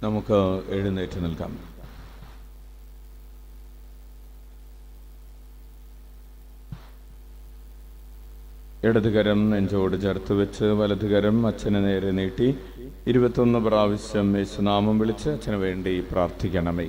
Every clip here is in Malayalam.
നമുക്ക് എഴുന്നേറ്റ് നിൽക്കാം. ഇടതുകരം നെഞ്ചോട് ചേർത്ത് വെച്ച് വലതുകരം അച്ഛന് നേരെ നീട്ടി 21 പ്രാവശ്യം യേശുനാമം വിളിച്ച് അച്ഛന് വേണ്ടി പ്രാർത്ഥിക്കണമേ.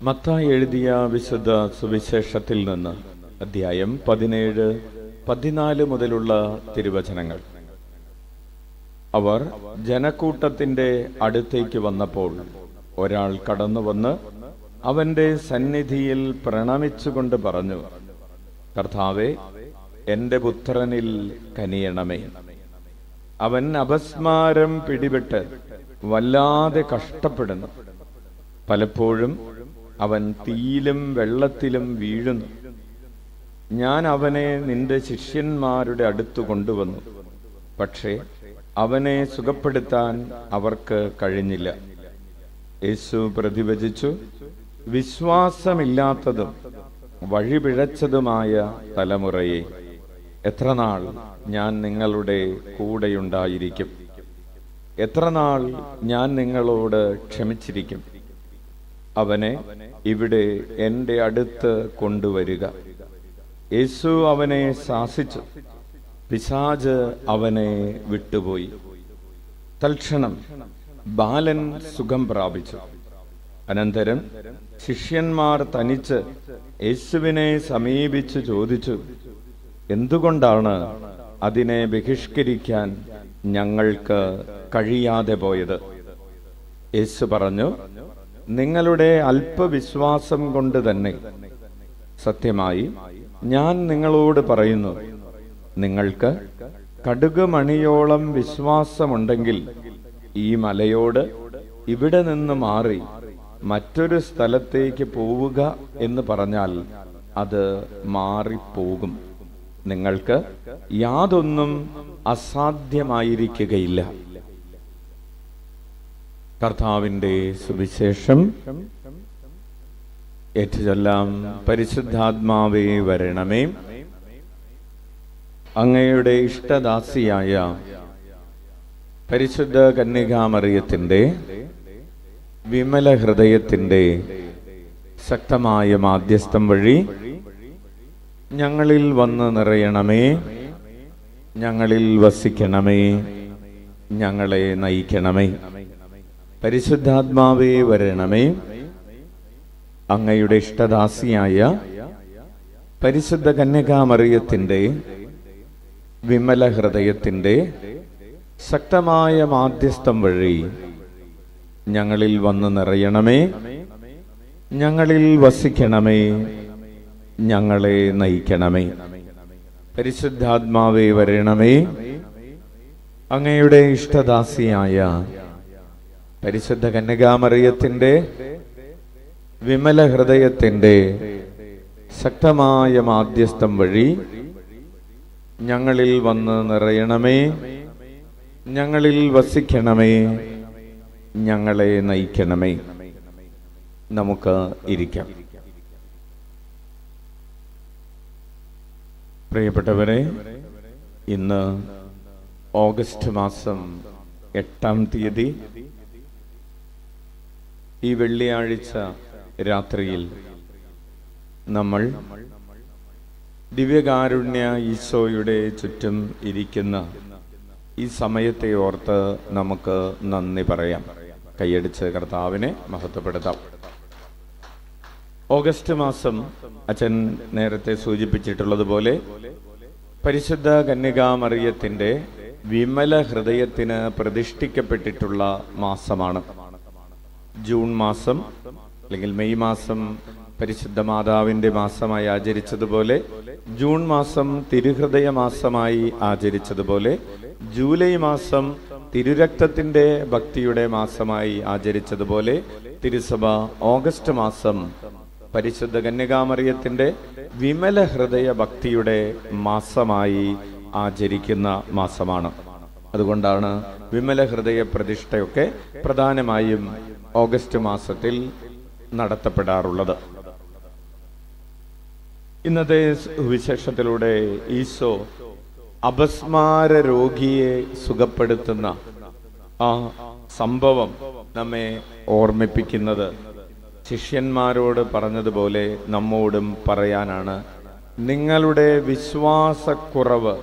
മത്തായി എഴുതിയ വിശുദ്ധ സുവിശേഷത്തിൽ നിന്ന് അധ്യായം 17, 14 മുതലുള്ള തിരുവചനങ്ങൾ. അവർ ജനക്കൂട്ടത്തിന്റെ അടുത്തേക്ക് വന്നപ്പോൾ ഒരാൾ കടന്നു വന്ന് അവന്റെ സന്നിധിയിൽ പ്രണമിച്ചുകൊണ്ട് പറഞ്ഞു, കർത്താവേ, എന്റെ പുത്രനിൽ കനിയണമേ. അവൻ അപസ്മാരം പിടിപെട്ട് വല്ലാതെ കഷ്ടപ്പെടുന്നു. പലപ്പോഴും അവൻ തീയിലും വെള്ളത്തിലും വീഴുന്നു. ഞാൻ അവനെ നിന്റെ ശിഷ്യന്മാരുടെ അടുത്ത് കൊണ്ടുവന്നു, പക്ഷേ അവനെ സുഖപ്പെടുത്താൻ അവർക്ക് കഴിഞ്ഞില്ല. യേശു പ്രതിവചിച്ചു, വിശ്വാസമില്ലാത്തതും വഴിപിഴച്ചതുമായ തലമുറയെ, എത്രനാൾ ഞാൻ നിങ്ങളുടെ കൂടെയുണ്ടായിരിക്കും? എത്രനാൾ ഞാൻ നിങ്ങളോട് ക്ഷമിച്ചിരിക്കും? അവനെ ഇവിടെ എൻ്റെ അടുത്ത് കൊണ്ടുവരിക. യേശു അവനെ ശാസിച്ചു. പിശാച് അവനെ വിട്ടുപോയി. തൽക്ഷണം ബാലൻ സുഖം പ്രാപിച്ചു. അനന്തരം ശിഷ്യന്മാർ തനിച്ച് യേശുവിനെ സമീപിച്ചു ചോദിച്ചു, എന്തുകൊണ്ടാണ് അതിനെ ബഹിഷ്കരിക്കാൻ ഞങ്ങൾക്ക് കഴിയാതെ പോയത്? യേശു പറഞ്ഞു, നിങ്ങളുടെ അല്പവിശ്വാസം കൊണ്ട് തന്നെ. സത്യമായി ഞാൻ നിങ്ങളോട് പറയുന്നു, നിങ്ങൾക്ക് കടുക് മണിയോളം വിശ്വാസമുണ്ടെങ്കിൽ ഈ മലയോട് ഇവിടെ നിന്ന് മാറി മറ്റൊരു സ്ഥലത്തേക്ക് പോവുക എന്ന് പറഞ്ഞാൽ അത് മാറിപ്പോകും. നിങ്ങൾക്ക് യാതൊന്നും അസാധ്യമായിരിക്കുകയില്ല. കർത്താവിന്റെ സുവിശേഷം. ഏറ്റുചൊല്ലാം. പരിശുദ്ധാത്മാവേ വരണമേ. അങ്ങയുടെ ഇഷ്ടദാസിയായ പരിശുദ്ധ കന്യകാമറിയത്തിന്റെ വിമല ഹൃദയത്തിന്റെ ശക്തമായ മാധ്യസ്ഥം വഴി ഞങ്ങളിൽ വന്ന് നിറയണമേ, ഞങ്ങളിൽ വസിക്കണമേ, ഞങ്ങളെ നയിക്കണമേ. പരിശുദ്ധാത്മാവേ വരണമേ. അങ്ങയുടെ ഇഷ്ടദാസിയായ പരിശുദ്ധ കന്യകാമറിയത്തിന്റെ വിമല ഹൃദയത്തിന്റെ ശക്തമായ മാധ്യസ്ഥം വഴി ഞങ്ങളിൽ വന്ന് നിറയണമേ, ഞങ്ങളിൽ വസിക്കണമേ, ഞങ്ങളെ നയിക്കണമേ. പരിശുദ്ധാത്മാവേ വരണമേ. അങ്ങയുടെ ഇഷ്ടദാസിയായ പരിശുദ്ധ കന്യകാമറിയത്തിന്റെ വിമല ഹൃദയത്തിന്റെ ശക്തമായ മാധ്യസ്ഥം വഴി ഞങ്ങളിൽ വന്ന് നിറയണമേ, ഞങ്ങളിൽ വസിക്കണമേ, ഞങ്ങളെ നയിക്കണമേ. നമുക്ക് ഇരിക്കാം. പ്രിയപ്പെട്ടവരെ, ഇന്ന് ഓഗസ്റ്റ് മാസം 8-ാം തീയതി, ഈ വെള്ളിയാഴ്ച രാത്രിയിൽ നമ്മൾ ദിവ്യകാരുണ്യ ഈശോയുടെ ചുറ്റും ഇരിക്കുന്ന ഈ സമയത്തെ ഓർത്ത് നമുക്ക് നന്ദി പറയാം. കൈയടിച്ച് കർത്താവിനെ മഹത്വപ്പെടുത്താം. ഓഗസ്റ്റ് മാസം അച്ഛൻ നേരത്തെ സൂചിപ്പിച്ചിട്ടുള്ളതുപോലെ പരിശുദ്ധ കന്യകാമറിയത്തിന്റെ വിമല ഹൃദയത്തിന് പ്രതിഷ്ഠിക്കപ്പെട്ടിട്ടുള്ള മാസമാണ്. ജൂൺ മാസം അല്ലെങ്കിൽ മെയ് മാസം പരിശുദ്ധ മാതാവിൻ്റെ മാസമായി ആചരിച്ചതുപോലെ, ജൂൺ മാസം തിരുഹൃദയ മാസമായി ആചരിച്ചതുപോലെ, ജൂലൈ മാസം തിരുരക്തത്തിൻ്റെ ഭക്തിയുടെ മാസമായി ആചരിച്ചതുപോലെ, തിരുസഭ ഓഗസ്റ്റ് മാസം പരിശുദ്ധ കന്യകാമറിയത്തിൻ്റെ വിമല ഹൃദയ ഭക്തിയുടെ മാസമായി ആചരിക്കുന്ന മാസമാണ്. അതുകൊണ്ടാണ് വിമല ഹൃദയ പ്രതിഷ്ഠയൊക്കെ പ്രധാനമായും ഓഗസ്റ്റ് മാസത്തിൽ നടത്തപ്പെടാറുള്ളത്. ഇന്നത്തെ വിശേഷത്തിലൂടെ ഈശോ അപസ്മാര രോഗിയെ സുഖപ്പെടുത്തുന്ന ആ സംഭവം നമ്മെ ഓർമ്മിപ്പിക്കുന്നത് ശിഷ്യന്മാരോട് പറഞ്ഞതുപോലെ നമ്മോടും പറയാനാണ്. നിങ്ങളുടെ വിശ്വാസക്കുറവ്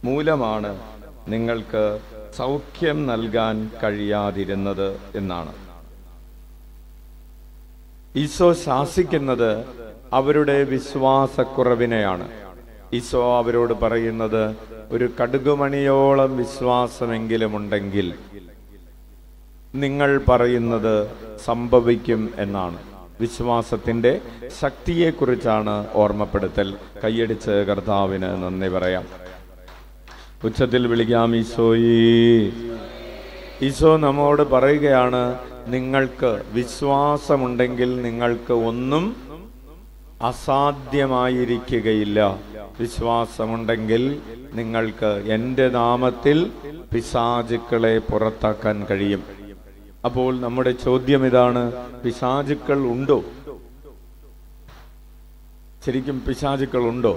മൂലമാണ് നിങ്ങൾക്ക് സൗഖ്യം നൽകാൻ കഴിയാതിരുന്നത് എന്നാണ്. ഈശോ ശാസിക്കുന്നത് അവരുടെ വിശ്വാസക്കുറവിനെയാണ്. ഈശോ അവരോട് പറയുന്നത്, ഒരു കടുകുമണിയോളം വിശ്വാസമെങ്കിലും ഉണ്ടെങ്കിൽ നിങ്ങൾ പറയുന്നത് സംഭവിക്കും എന്നാണ്. വിശ്വാസത്തിന്റെ ശക്തിയെക്കുറിച്ചാണ് ഓർമ്മപ്പെടുത്തൽ. കൈയടിച്ച് കർത്താവിന് നന്ദി പറയാം. ഉച്ചത്തിൽ വിളിക്കാം, ഈശോയേ. ഈശോ നമ്മോട് പറയുകയാണ്, നിങ്ങൾക്ക് വിശ്വാസമുണ്ടെങ്കിൽ നിങ്ങൾക്ക് ഒന്നും അസാധ്യമായിരിക്കുകയില്ല. വിശ്വാസമുണ്ടെങ്കിൽ നിങ്ങൾക്ക് എൻ്റെ നാമത്തിൽ പിശാചുക്കളെ പുറത്താക്കാൻ കഴിയും. അപ്പോൾ നമ്മുടെ ചോദ്യം ഇതാണ്, പിശാചുക്കൾ ഉണ്ടോ? ശരിക്കും പിശാചുക്കൾ ഉണ്ടോ?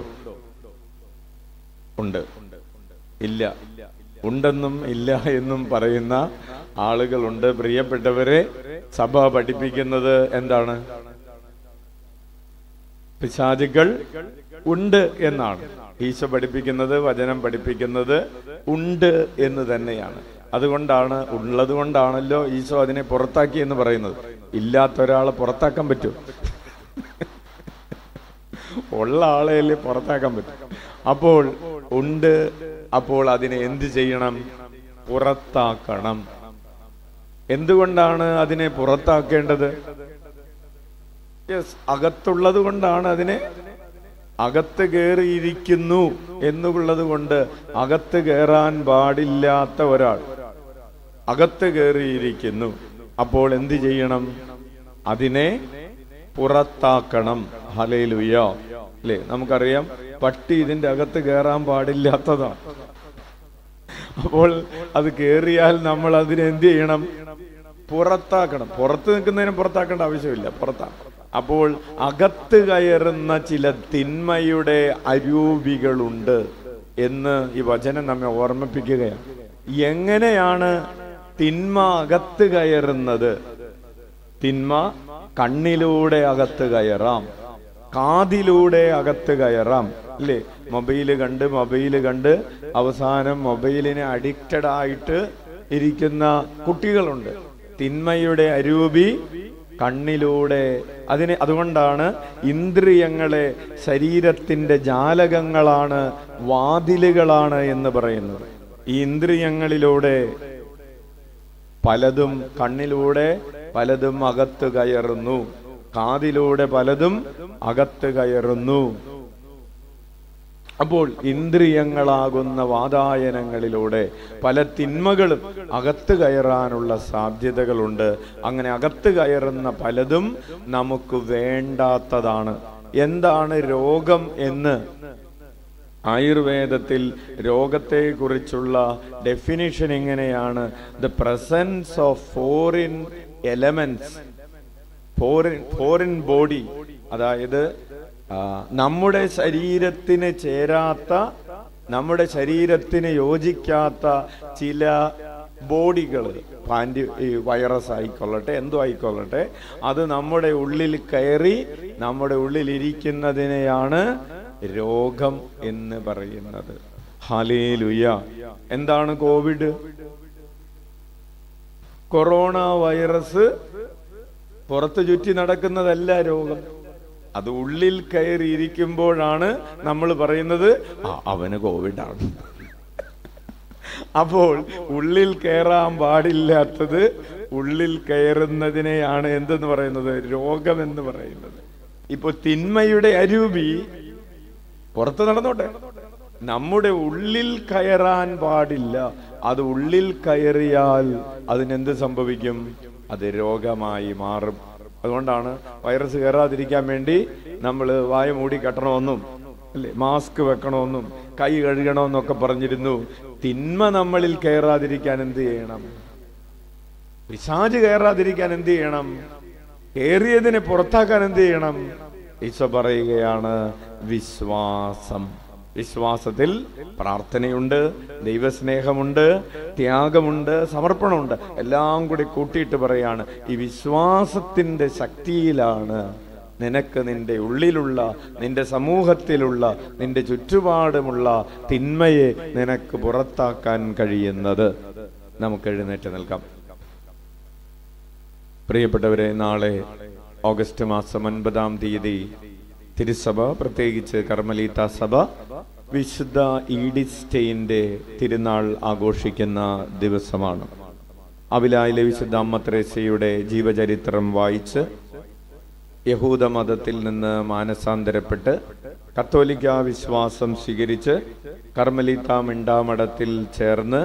ഉണ്ട്. ഇല്ല. ഉണ്ടെന്നും ഇല്ല എന്നും പറയുന്ന ആളുകളുണ്ട്. പ്രിയപ്പെട്ടവരെ, സഭ പഠിപ്പിക്കുന്നത് എന്താണ്? പിശാചുക്കൾ ഉണ്ട് എന്നാണ്. ഈശോ പഠിപ്പിക്കുന്നത്, വചനം പഠിപ്പിക്കുന്നത് ഉണ്ട് എന്ന് തന്നെയാണ്. അതുകൊണ്ടാണ്, ഉള്ളത് കൊണ്ടാണല്ലോ ഈശോ അതിനെ പുറത്താക്കി എന്ന് പറയുന്നത്. ഇല്ലാത്ത ഒരാളെ പുറത്താക്കാൻ പറ്റുമോ? ഉള്ള ആളെയല്ലേ പുറത്താക്കാൻ പറ്റും. അപ്പോൾ ഉണ്ട്. അപ്പോൾ അതിനെ എന്ത് ചെയ്യണം? പുറത്താക്കണം. എന്തുകൊണ്ടാണ് അതിനെ പുറത്താക്കേണ്ടത്? അകത്തുള്ളത് കൊണ്ടാണ്. അതിനെ അകത്ത് കയറിയിരിക്കുന്നു എന്നുള്ളത് കൊണ്ട്, അകത്ത് കയറാൻ പാടില്ലാത്ത ഒരാൾ അകത്ത് കയറിയിരിക്കുന്നു. അപ്പോൾ എന്ത് ചെയ്യണം? അതിനെ പുറത്താക്കണം. ഹല്ലേലൂയ. അല്ലേ? നമുക്കറിയാം, പട്ടി ഇതിന്റെ അകത്ത് കയറാൻ പാടില്ലാത്തതാണ്. അപ്പോൾ അത് കയറിയാൽ നമ്മൾ അതിനെ എന്ത് ചെയ്യണം? പുറത്താക്കണം. പുറത്ത് നിൽക്കുന്നതിനെ പുറത്താക്കേണ്ട ആവശ്യമില്ല, പുറത്താക്കണം. അപ്പോൾ അകത്ത് കയറുന്ന ചില തിന്മയുടെ അരൂപികളുണ്ട് എന്ന് ഈ വചനം നമ്മെ ഓർമ്മിപ്പിക്കുകയാണ്. എങ്ങനെയാണ് തിന്മ അകത്ത് കയറുന്നത്? തിന്മ കണ്ണിലൂടെ അകത്ത് കയറാം, കാതിലൂടെ അകത്ത് കയറാം. അല്ലേ? മൊബൈല് കണ്ട് അവസാനം മൊബൈലിന് അഡിക്റ്റഡ് ആയിട്ട് ഇരിക്കുന്ന കുട്ടികളുണ്ട്. തിന്മയുടെ അരൂപി കണ്ണിലൂടെ. അതുകൊണ്ടാണ് ഇന്ദ്രിയങ്ങളെ ശരീരത്തിന്റെ ജാലകങ്ങളാണ്, വാതിലുകളാണ് എന്ന് പറയുന്നത്. ഈ ഇന്ദ്രിയങ്ങളിലൂടെ പലതും, കണ്ണിലൂടെ പലതും അകത്ത് കയറുന്നു, കാതിലൂടെ പലതും അകത്ത് കയറുന്നു. അപ്പോൾ ഇന്ദ്രിയങ്ങളാകുന്ന വാതായനങ്ങളിലൂടെ പല തിന്മകളും അകത്ത് കയറാനുള്ള സാധ്യതകളുണ്ട്. അങ്ങനെ അകത്ത് കയറുന്ന പലതും നമുക്ക് വേണ്ടാത്തതാണ്. എന്താണ് രോഗം എന്ന് ആയുർവേദത്തിൽ രോഗത്തെക്കുറിച്ചുള്ള ഡെഫിനിഷൻ ഇങ്ങനെയാണ്: the presence of foreign elements, foreign body, അതായത് നമ്മുടെ ശരീരത്തിന് ചേരാത്ത, നമ്മുടെ ശരീരത്തിന് യോജിക്കാത്ത ചില ബോഡികൾ, വൈറസ് ആയിക്കൊള്ളട്ടെ, എന്തോ ആയിക്കൊള്ളട്ടെ, അത് നമ്മുടെ ഉള്ളിൽ കയറി നമ്മുടെ ഉള്ളിൽ ഇരിക്കുന്നതിനെയാണ് രോഗം എന്ന് പറയുന്നത്. ഹല്ലേലൂയ. എന്താണ് കോവിഡ്? കൊറോണ വൈറസ് പുറത്ത് ചുറ്റി നടക്കുന്നതല്ല രോഗം. അത് ഉള്ളിൽ കയറിയിരിക്കുമ്പോഴാണ് നമ്മൾ പറയുന്നത് അവന് കോവിഡാണ്. അപ്പോൾ ഉള്ളിൽ കയറാൻ പാടില്ലാത്തത് ഉള്ളിൽ കയറുന്നതിനെയാണ് എന്തെന്ന് പറയുന്നത്? രോഗമെന്ന് പറയുന്നത്. ഇപ്പൊ തിന്മയുടെ അരൂപി പുറത്ത് നടന്നോട്ടെ, നമ്മുടെ ഉള്ളിൽ കയറാൻ പാടില്ല. അത് ഉള്ളിൽ കയറിയാൽ അതിനെന്ത് സംഭവിക്കും? അത് രോഗമായി മാറും. അതുകൊണ്ടാണ് വൈറസ് കയറാതിരിക്കാൻ വേണ്ടി നമ്മൾ വായ മൂടി കെട്ടണമെന്നും അല്ലെ, മാസ്ക് വെക്കണമെന്നും കൈ കഴുകണമെന്നൊക്കെ പറഞ്ഞിരുന്നു. തിന്മ നമ്മളിൽ കയറാതിരിക്കാൻ എന്ത് ചെയ്യണം? പിശാച് കയറാതിരിക്കാൻ എന്ത് ചെയ്യണം? കയറിയതിനെ പുറത്താക്കാൻ എന്ത് ചെയ്യണം? ഈശോ പറയുകയാണ്, വിശ്വാസം. വിശ്വാസത്തിൽ പ്രാർത്ഥനയുണ്ട്, ദൈവസ്നേഹമുണ്ട്, ത്യാഗമുണ്ട്, സമർപ്പണമുണ്ട്. എല്ലാം കൂടി കൂട്ടിയിട്ട് പറയാണ്, ഈ വിശ്വാസത്തിന്റെ ശക്തിയിലാണ് നിനക്ക് നിന്റെ ഉള്ളിലുള്ള, നിന്റെ സമൂഹത്തിലുള്ള, നിന്റെ ചുറ്റുപാടുമുള്ള തിന്മയെ നിനക്ക് പുറത്താക്കാൻ കഴിയുന്നത്. നമുക്ക് എഴുന്നേറ്റ് നിൽക്കാം. പ്രിയപ്പെട്ടവരെ, നാളെ ഓഗസ്റ്റ് മാസം 9-ാം തീയതി തിരുസഭ, പ്രത്യേകിച്ച് കർമ്മലീത്ത സഭ, വിശുദ്ധ ഈഡിത്ത് സ്റ്റെയിന്റെ തിരുനാൾ ആഘോഷിക്കുന്ന ദിവസമാണ്. അവിലായിലെ വിശുദ്ധ അമ്മ ത്രേസ്യയുടെ ജീവചരിത്രം വായിച്ച് യഹൂദ മതത്തിൽ നിന്ന് മാനസാന്തരപ്പെട്ട് കത്തോലിക്ക വിശ്വാസം സ്വീകരിച്ച് കർമ്മലീത്ത മിണ്ടാമഠത്തിൽ ചേർന്ന്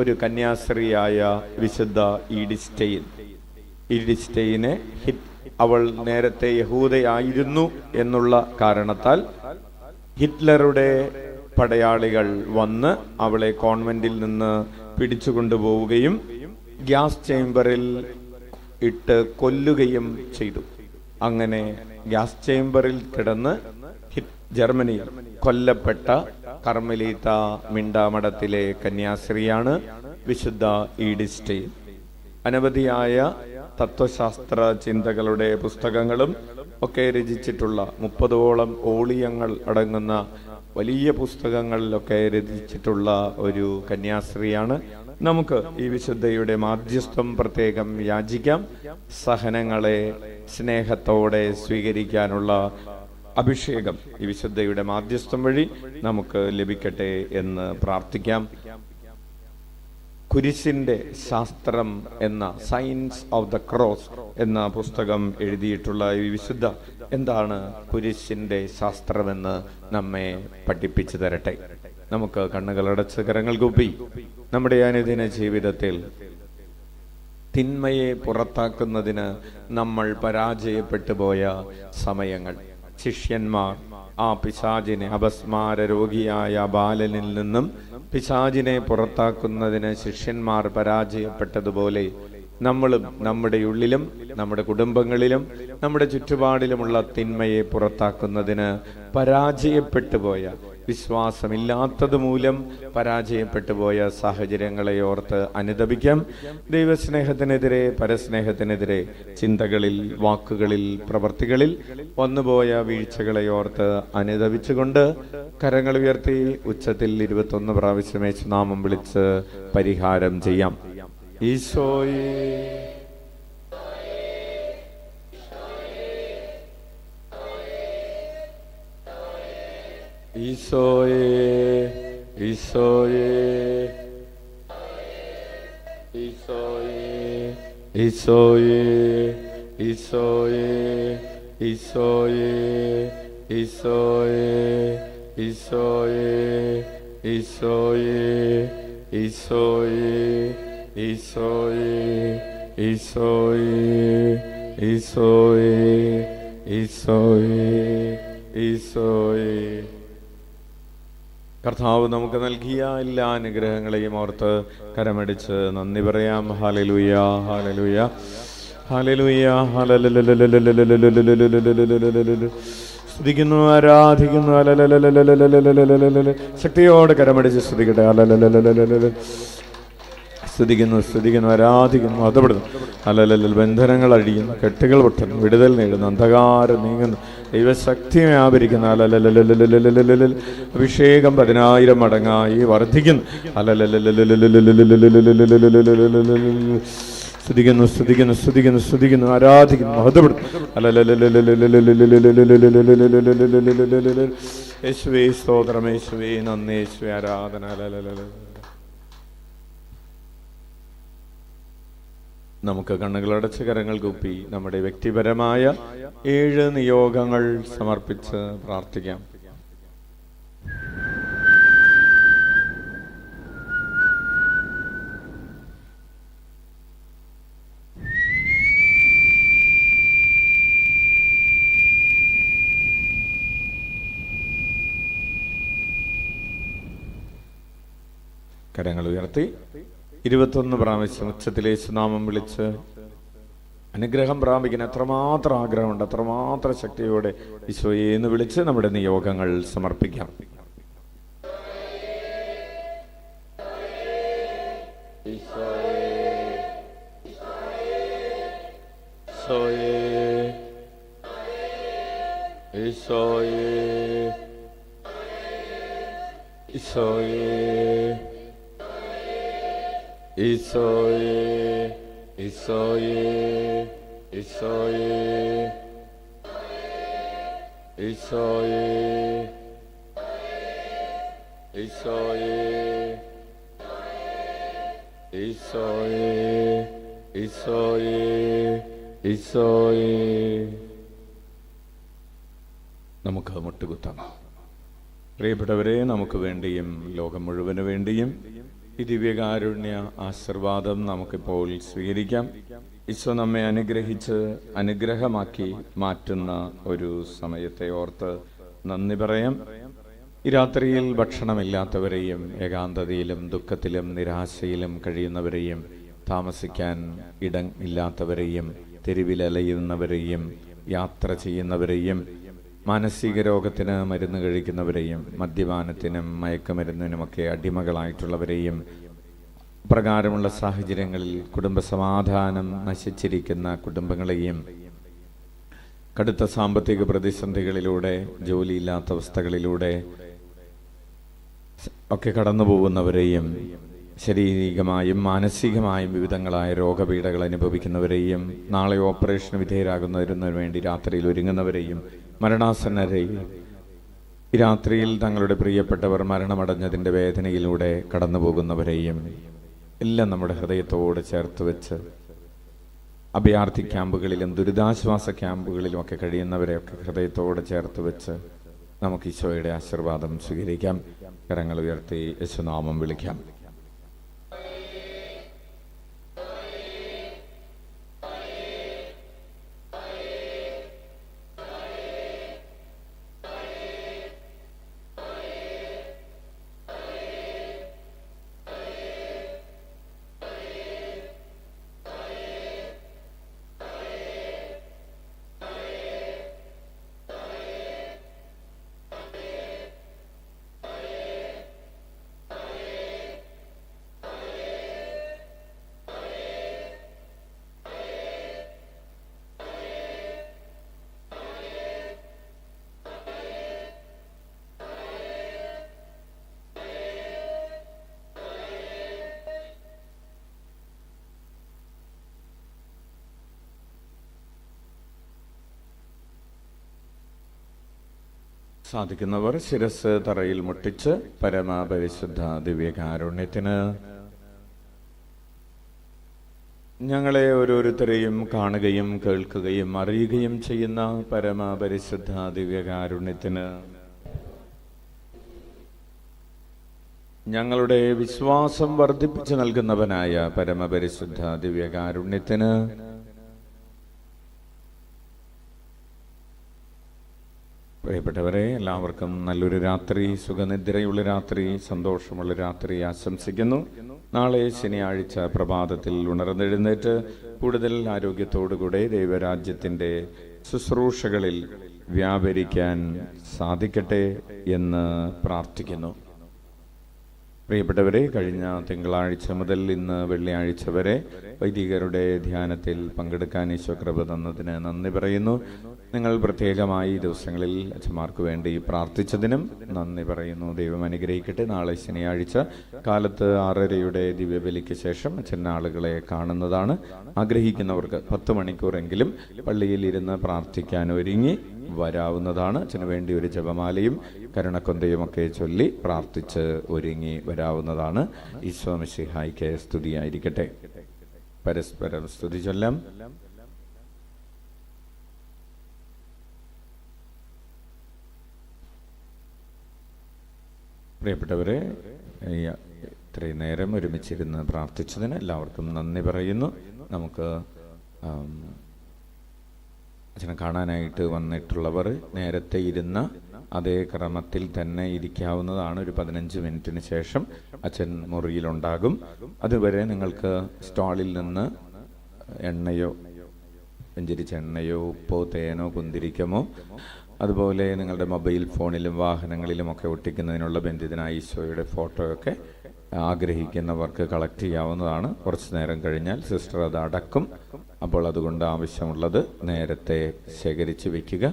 ഒരു കന്യാസ്ത്രീയായ വിശുദ്ധ ഈഡിത്ത് സ്റ്റെയിൻ, ഈഡിത്ത് സ്റ്റെയിനെ അവൾ നേരത്തെ യഹൂദയായിരുന്നു എന്നുള്ള കാരണത്താൽ ഹിറ്റ്ലറുടെ പടയാളികൾ വന്ന് അവളെ കോൺവെന്റിൽ നിന്ന് പിടിച്ചുകൊണ്ടുപോവുകയും ഗ്യാസ് ചേംബറിൽ ഇട്ട് കൊല്ലുകയും ചെയ്തു. അങ്ങനെ ഗ്യാസ് ചേംബറിൽ കിടന്ന് ജർമ്മനിയിൽ കൊല്ലപ്പെട്ട കർമ്മലീത്ത മിണ്ടാമഠത്തിലെ കന്യാസ്ത്രീയാണ് വിശുദ്ധ ഈഡിത്ത് സ്റ്റെയിൻ. അനവധിയായ തത്വശാസ്ത്ര ചിന്തകളുടെ പുസ്തകങ്ങളും ഒക്കെ രചിച്ചിട്ടുള്ള 30ഓളം ഓളിയങ്ങൾ അടങ്ങുന്ന വലിയ പുസ്തകങ്ങളിലൊക്കെ രചിച്ചിട്ടുള്ള ഒരു കന്യാസ്ത്രീയാണ്. നമുക്ക് ഈ വിശുദ്ധയുടെ മാധ്യസ്ഥം പ്രത്യേകം യാചിക്കാം. സഹനങ്ങളെ സ്നേഹത്തോടെ സ്വീകരിക്കാനുള്ള അഭിഷേകം ഈ വിശുദ്ധയുടെ മാധ്യസ്ഥം വഴി നമുക്ക് ലഭിക്കട്ടെ എന്ന് പ്രാർത്ഥിക്കാം. കുരിശിന്റെ ശാസ്ത്രം എന്ന സയൻസ് ഓഫ് ദ ക്രോസ് എന്ന പുസ്തകം എഴുതിയിട്ടുള്ള ഈ വിശുദ്ധ എന്താണ് കുരിശിന്റെ ശാസ്ത്രമെന്ന് നമ്മെ പഠിപ്പിച്ചു തരട്ടെ. നമുക്ക് കണ്ണുകളടച്ച് കരങ്ങൾ കൂപ്പി നമ്മുടെ അനുദിന ജീവിതത്തിൽ തിന്മയെ പുറത്താക്കുന്നതിന് നമ്മൾ പരാജയപ്പെട്ടു പോയ സമയങ്ങൾ, ശിഷ്യന്മാർ ആ പിശാചിനെ, അപസ്മാര രോഗിയായ ബാലനിൽ നിന്നും പിശാചിനെ പുറത്താക്കുന്നതിന് ശിഷ്യന്മാർ പരാജയപ്പെട്ടതുപോലെ നമ്മളും നമ്മുടെ ഉള്ളിലും നമ്മുടെ കുടുംബങ്ങളിലും നമ്മുടെ ചുറ്റുപാടിലുമുള്ള തിന്മയെ പുറത്താക്കുന്നതിന് പരാജയപ്പെട്ടു പോയ, വിശ്വാസമില്ലാത്തത് മൂലം പരാജയപ്പെട്ടു പോയ സാഹചര്യങ്ങളെ ഓർത്ത് അനുതപിക്കാം. ദൈവസ്നേഹത്തിനെതിരെ, പരസ്നേഹത്തിനെതിരെ ചിന്തകളിൽ, വാക്കുകളിൽ, പ്രവർത്തികളിൽ വന്നുപോയ വീഴ്ചകളെ ഓർത്ത് അനുതപിച്ചുകൊണ്ട് കരങ്ങൾ ഉയർത്തി ഉച്ചത്തിൽ 21 പ്രാവശ്യം യേശുനാമം വിളിച്ച് പരിഹാരം ചെയ്യാം. ഈശോയേ, ഈശോയേ, ഈശോയേ, ഈശോയേ, ഈശോയേ, ഈശോയേ, ഈശോയേ, ഈശോയേ, ഈശോയേ, ഈശോയേ, ഈശോയേ, ഈശോയേ, ഈശോയേ, ഈശോയേ, ഈശോയേ. കർത്താവ് നമുക്ക് നൽകിയ എല്ലാ അനുഗ്രഹങ്ങളെയും ഓർത്ത് കരമടിച്ച് നന്ദി പറയാം. Hallelujah, hallelujah, hallelujah, hallelujah. സ്തുതിക്കുന്നു, ആരാധിക്കുന്നു. ശക്തിയോടെ കരമടിച്ച് സ്തുതിക്കട്ടെ. സ്തുതിക്കുന്നു, സ്തുതിക്കുന്നു, ആരാധിക്കുന്നു, മതപ്പെടുന്നു. അല്ലല്ലല്ല, ബന്ധനങ്ങൾ അഴിയുന്നു, കെട്ടുകൾ പൊട്ടുന്നു, വിടുതൽ നേടുന്നു, അന്ധകാരം നീങ്ങുന്നു, ദൈവശക്തി വ്യാപരിക്കുന്നു. അല്ലല്ലല്ല, അഭിഷേകം 10,000 മടങ്ങായി വർദ്ധിക്കുന്നു. അല്ലല്ലല്ല, സ്തുതിക്കുന്നു, സ്തുതിക്കുന്നു, സ്തുതിക്കുന്നു, സ്തുതിക്കുന്നു, ആരാധിക്കുന്നു, മഹത്വപ്പെടുന്നു. യേശുവേ സ്തോത്രം, യേശുവേ നന്ദി, യേശുവേ ആരാധന. നമുക്ക് കണ്ണുകളടച്ച് കരങ്ങൾ കൂപ്പി നമ്മുടെ വ്യക്തിപരമായ 7 നിയോഗങ്ങൾ സമർപ്പിച്ച് പ്രാർത്ഥിക്കാം. കരങ്ങൾ ഉയർത്തി 21 പ്രാവശ്യം ഉച്ചത്തിലെ യേശുനാമം വിളിച്ച് അനുഗ്രഹം പ്രാപിക്കാൻ എത്രമാത്രം ആഗ്രഹമുണ്ട്, അത്രമാത്രം ശക്തിയോടെ ഈശോയെ എന്ന് വിളിച്ച് നമ്മുടെ നിയോഗങ്ങൾ സമർപ്പിക്കാം. നമുക്ക് മുട്ടുകുത്താം. പ്രിയപ്പെട്ടവരെ, നമുക്ക് വേണ്ടിയും ലോകം മുഴുവന് വേണ്ടിയും ഈ ദിവ്യകാരുണ്യ ആശീർവാദം നമുക്കിപ്പോൾ സ്വീകരിക്കാം. ഈശോ നമ്മെ അനുഗ്രഹിച്ച് അനുഗ്രഹമാക്കി മാറ്റുന്ന ഒരു സമയത്തെ ഓർത്ത് നന്ദി പറയാം. ഈ രാത്രിയിൽ ഭക്ഷണമില്ലാത്തവരെയും ഏകാന്തതയിലും ദുഃഖത്തിലും നിരാശയിലും കഴിയുന്നവരെയും താമസിക്കാൻ ഇടം ഇല്ലാത്തവരെയും തെരുവിലലയുന്നവരെയും യാത്ര ചെയ്യുന്നവരെയും മാനസിക രോഗത്തിന് മരുന്ന് കഴിക്കുന്നവരെയും മദ്യപാനത്തിനും മയക്കുമരുന്നിനുമൊക്കെ അടിമകളായിട്ടുള്ളവരെയും പ്രകാരമുള്ള സാഹചര്യങ്ങളിൽ കുടുംബസമാധാനം നശിച്ചിരിക്കുന്ന കുടുംബങ്ങളെയും കടുത്ത സാമ്പത്തിക പ്രതിസന്ധികളിലൂടെ ജോലിയില്ലാത്ത അവസ്ഥകളിലൂടെ ഒക്കെ കടന്നു പോകുന്നവരെയും ശാരീരികമായും മാനസികമായും വിവിധങ്ങളായ രോഗപീഠകൾ അനുഭവിക്കുന്നവരെയും നാളെ ഓപ്പറേഷന് വിധേയരാകുന്നതിനു വേണ്ടി രാത്രിയിൽ ഒരുങ്ങുന്നവരെയും മരണാസന്നരെയും ഈ രാത്രിയിൽ തങ്ങളുടെ പ്രിയപ്പെട്ടവർ മരണമടഞ്ഞതിൻ്റെ വേദനയിലൂടെ കടന്നു പോകുന്നവരെയും എല്ലാം നമ്മുടെ ഹൃദയത്തോട് ചേർത്ത് വെച്ച് അഭയാർത്ഥി ക്യാമ്പുകളിലും ദുരിതാശ്വാസ ക്യാമ്പുകളിലും ഒക്കെ കഴിയുന്നവരെയൊക്കെ ഹൃദയത്തോട് ചേർത്ത് വെച്ച് നമുക്ക് ഈശോയുടെ ആശീർവാദം സ്വീകരിക്കാം. കരങ്ങൾ ഉയർത്തി യേശുനാമം വിളിക്കാം. സാധിക്കുന്നവർ ശിരസ് തറയിൽ മുട്ടിച്ച് പരമപരിശുദ്ധ ദിവ്യകാരുണ്യത്തിന് ഞങ്ങളെ ഓരോരുത്തരെയും കാണുകയും കേൾക്കുകയും അറിയുകയും ചെയ്യുന്ന പരമപരിശുദ്ധ ദിവ്യകാരുണ്യത്തിന് ഞങ്ങളുടെ വിശ്വാസം വർദ്ധിപ്പിച്ചു നൽകുന്നവനായ പരമപരിശുദ്ധ ദിവ്യകാരുണ്യത്തിന് പ്രിയപ്പെട്ടവരെ, എല്ലാവർക്കും നല്ലൊരു രാത്രി, സുഖനിദ്രയുള്ള രാത്രി, സന്തോഷമുള്ള രാത്രി ആശംസിക്കുന്നു. നാളെ ശനിയാഴ്ച പ്രഭാതത്തിൽ ഉണർന്നെഴുന്നേറ്റ് കൂടുതൽ ആരോഗ്യത്തോടുകൂടെ ദൈവരാജ്യത്തിൻ്റെ ശുശ്രൂഷകളിൽ വ്യാപരിക്കാൻ സാധിക്കട്ടെ എന്ന് പ്രാർത്ഥിക്കുന്നു. പ്രിയപ്പെട്ടവരെ, കഴിഞ്ഞ തിങ്കളാഴ്ച മുതൽ ഇന്ന് വെള്ളിയാഴ്ച വരെ വൈദികരുടെ ധ്യാനത്തിൽ പങ്കെടുക്കാൻ ഈശോ കൃപ തന്നതിന് നന്ദി പറയുന്നു. നിങ്ങൾ പ്രത്യേകമായി ദിവസങ്ങളിൽ അച്ഛന്മാർക്ക് വേണ്ടി പ്രാർത്ഥിച്ചതിനും നന്ദി പറയുന്നു. ദൈവം അനുഗ്രഹിക്കട്ടെ. നാളെ ശനിയാഴ്ച കാലത്ത് 6:30 ദിവ്യബലിക്ക് ശേഷം അച്ഛൻ ആളുകളെ കാണുന്നതാണ്. ആഗ്രഹിക്കുന്നവർക്ക് 10 മണിക്കൂറെങ്കിലും പള്ളിയിൽ ഇരുന്ന് പ്രാർത്ഥിക്കാൻ ഒരുങ്ങി വരാവുന്നതാണ്. അച്ഛന് വേണ്ടി ഒരു ജപമാലയും കരുണക്കൊന്തയും ഒക്കെ ചൊല്ലി പ്രാർത്ഥിച്ച് ഒരുങ്ങി വരാവുന്നതാണ്. ഈശോ മിശിഹായ്ക്ക് സ്തുതിയായിരിക്കട്ടെ. പരസ്പരം സ്തുതി ചൊല്ലാം. പ്രിയപ്പെട്ടവരെ, ഇത്രയും നേരം ഒരുമിച്ചിരുന്ന് പ്രാർത്ഥിച്ചതിന് എല്ലാവർക്കും നന്ദി പറയുന്നു. നമുക്ക് അച്ഛനെ കാണാനായിട്ട് വന്നിട്ടുള്ളവർ നേരത്തെ ഇരുന്ന അതേ ക്രമത്തിൽ തന്നെ ഇരിക്കാവുന്നതാണ്. ഒരു 15 മിനിറ്റിന് ശേഷം അച്ഛൻ മുറിയിലുണ്ടാകും. അതുവരെ നിങ്ങൾക്ക് സ്റ്റാളിൽ നിന്ന് എണ്ണയോ, വെഞ്ചരിച്ച എണ്ണയോ, ഉപ്പോ, തേനോ, കുന്തിരിക്കമോ, അതുപോലെ നിങ്ങളുടെ മൊബൈൽ ഫോണിലും വാഹനങ്ങളിലുമൊക്കെ ഒട്ടിക്കുന്നതിനുള്ള ബന്ധിതനായ ഈശോയുടെ ഫോട്ടോയൊക്കെ ആഗ്രഹിക്കുന്നവർക്ക് കളക്ട് ചെയ്യാവുന്നതാണ്. കുറച്ച് നേരം കഴിഞ്ഞാൽ സിസ്റ്റർ അത് അടക്കും. അപ്പോൾ അതുകൊണ്ട് ആവശ്യമുള്ളത് നേരത്തെ ശേഖരിച്ച് വയ്ക്കുക.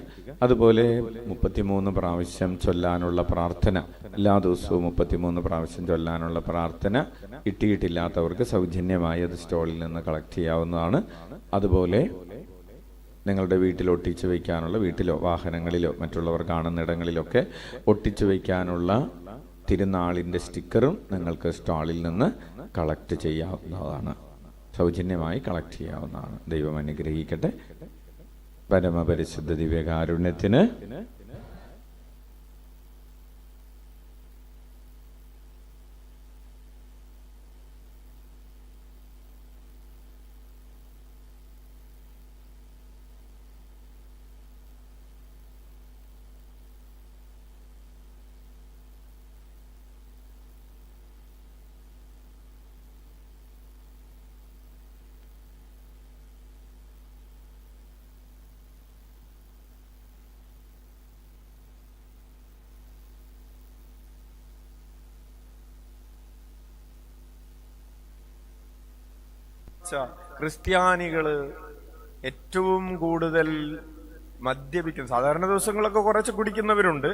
അതുപോലെ 33 പ്രാവശ്യം ചൊല്ലാനുള്ള പ്രാർത്ഥന, എല്ലാ ദിവസവും 33 പ്രാവശ്യം ചൊല്ലാനുള്ള പ്രാർത്ഥന കിട്ടിയിട്ടില്ലാത്തവർക്ക് സൗജന്യമായി അത് സ്റ്റോളിൽ നിന്ന് കളക്ട് ചെയ്യാവുന്നതാണ്. അതുപോലെ നിങ്ങളുടെ വീട്ടിൽ ഒട്ടിച്ചു വയ്ക്കാനുള്ള, വീട്ടിലോ വാഹനങ്ങളിലോ മറ്റുള്ളവർ കാണുന്നിടങ്ങളിലൊക്കെ ഒട്ടിച്ചു വയ്ക്കാനുള്ള തിരുനാളിൻ്റെ സ്റ്റിക്കറും നിങ്ങൾക്ക് സ്റ്റാളിൽ നിന്ന് കളക്ട് ചെയ്യാവുന്നതാണ്. സൗജന്യമായി കളക്ട് ചെയ്യാവുന്നതാണ്. ദൈവം അനുഗ്രഹിക്കട്ടെ. പരമപരിശുദ്ധ ദിവ്യകാരുണ്യത്തിന് ക്രിസ്ത്യാനികള് ഏറ്റവും കൂടുതൽ മദ്യപിക്കും. സാധാരണ ദിവസങ്ങളൊക്കെ കുറച്ച് കുടിക്കുന്നവരുണ്ട്.